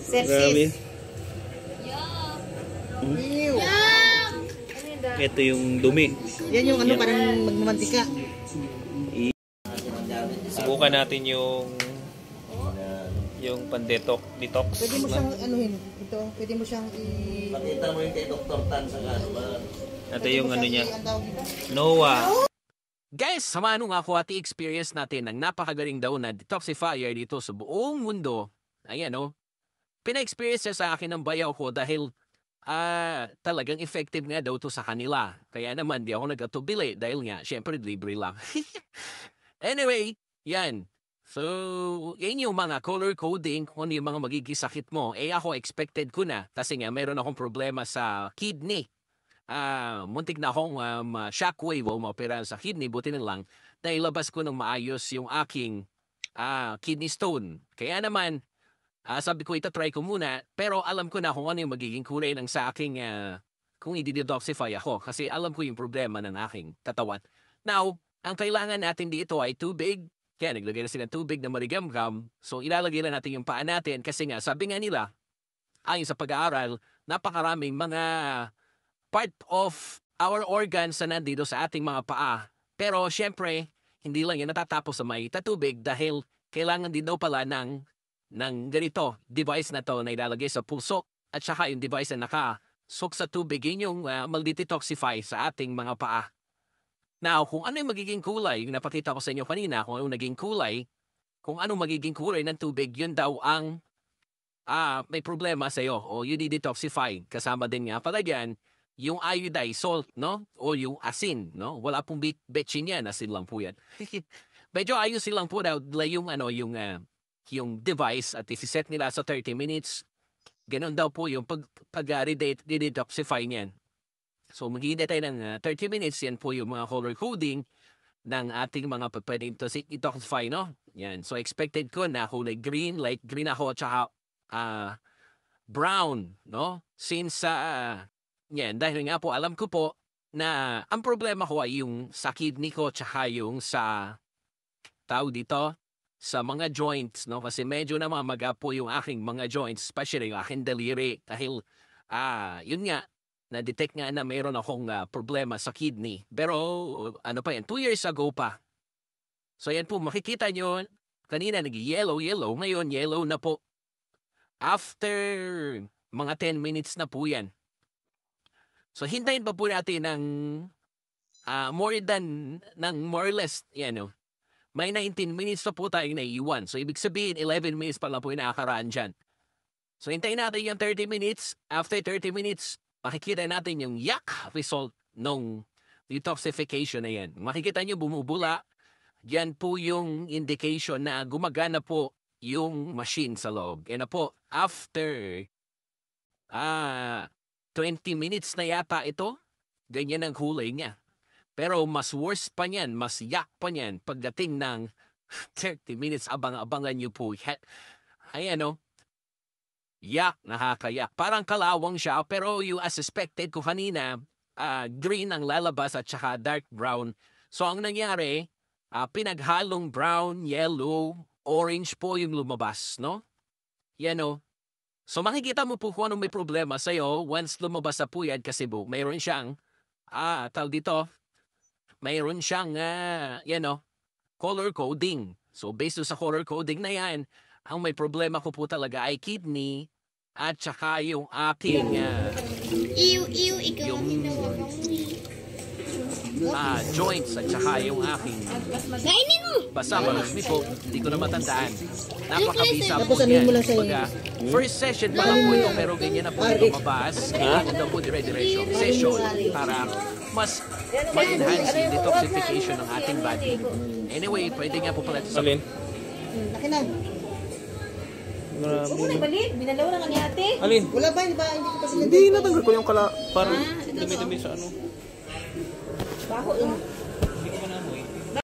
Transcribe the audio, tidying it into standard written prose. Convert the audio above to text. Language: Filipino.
Grabe. Ito yung dumi. Yan yung ano, parang magmamantika. Subukan natin yung pan-detox. Pwede mo siyang anuhin. Ito, pwede mo siyang Pakita mo yung kay Dr. Tan sa ano ba? Ito yung ano niya. Noah. Guys, samahan nyo nga ako at i-experience natin ang napakagaling daw na detoxifier dito sa buong mundo. Ayan o. Pina-experience niya sa akin ng bayaw ko dahil talagang effective nga daw to sa kanila. Kaya naman di ako nag-atubili dahil nga, syempre libre lang. Anyway, yan. So, yan yung mga color coding kung ano yung mga magiging sakit mo. Ako expected ko na kasi nga mayroon akong problema sa kidney. Muntik na akong shockwave o maoperahan sa kidney, buti na lang nailabas ko ng maayos yung aking kidney stone. Kaya naman, sabi ko itatry ko muna, pero alam ko na kung ano yung magiging kulay ng sa aking kung i-detoxify ako kasi alam ko yung problema ng aking katawan. Now, ang kailangan natin dito ay tubig. Kaya naglagay na sila ng tubig na marigamgam. So ilalagay lang natin yung paa natin kasi nga sabi nga nila, ayon sa pag-aaral, napakaraming mga part of our organs na nandito sa ating mga paa. Pero syempre, hindi lang yan natatapos sa may tatubig dahil kailangan din daw pala ng ganito, device na to na ilalagay sa puso at saka yung device na nakasok sa tubig, yun yung mag-detoxify sa ating mga paa. Now, kung ano yung magiging kulay, yung napakita ko sa inyo kanina, kung ano naging kulay, kung ano magiging kulay ng tubig, yun daw ang may problema sa iyo o you detoxify. Kasama din nga pala dyan, yung iodized salt, no? O yung asin, no? Wala pong betchin yan, asin lang po yan. Medyo ayusin lang po daw yung device at isi-set nila sa 30 minutes. Ganun daw po yung pag-detoxify niyan. So maghihintay tayo ng 30 minutes, yan po yung mga color coding ng ating mga pwedeng detoxify, no? Yan. So expected ko na kulay green, light green ako, tsaka brown, no? Since yan, dahil nga po, alam ko po na ang problema ko ay yung sa kidney ko tsaka yung sa tao dito, sa mga joints, no? Kasi medyo namamaga po yung aking mga joints, especially yung aking daliri. Dahil, yun nga, na-detect nga na mayroon akong problema sa kidney. Pero, ano pa yan, 2 years ago pa. So yan po, makikita nyo, kanina nag-yellow, ngayon yellow na po. After mga 10 minutes na po yan. So, hintayin pa po natin ng more or less, may 19 minutes pa po tayong naiiwan. So, ibig sabihin, 11 minutes pa lang po yung nakakaraan dyan. So, hintayin natin yung 30 minutes. After 30 minutes, makikita natin yung result ng detoxification na yan. Makikita nyo bumubula. Yan po yung indication na gumagana po yung machine sa loob. And po, after 20 minutes na yata ito, ganyan ang kulay niya. Pero mas worse pa niyan, mas yak pa niyan pagdating ng 30 minutes, abang-abangan niyo po. Ayan o, yak, nakakayak. Parang kalawang siya, pero yung as suspected ko kanina, green ang lalabas at saka dark brown. So ang nangyari, pinaghalong brown, yellow, orange po yung lumabas, no? Yan o. So makikita mo po kung anong may problema sa'yo once lumabas sa po yan kasi po, mayroon siyang, tawag dito, mayroon siyang, color coding. So based sa color coding na yan, ang may problema ko po talaga ay kidney at saka yung aking, joints at saka yung aking basta marami po, hindi ko na matandaan. Napakabisa po yan. First session pa lang po ito pero ganyan na po lumabas. Kailangan daw po dire-diretso session para mas ma-enhance yung detoxification ng ating body. Anyway, pwede nga po pala ito sa... Alin? Laki na. Marami na. Binalaw na kanya ate. Alin? Wala ba? Hindi ko kasi Hindi natanggal ko yung parang dumi-dumi sa ano. Baho lang.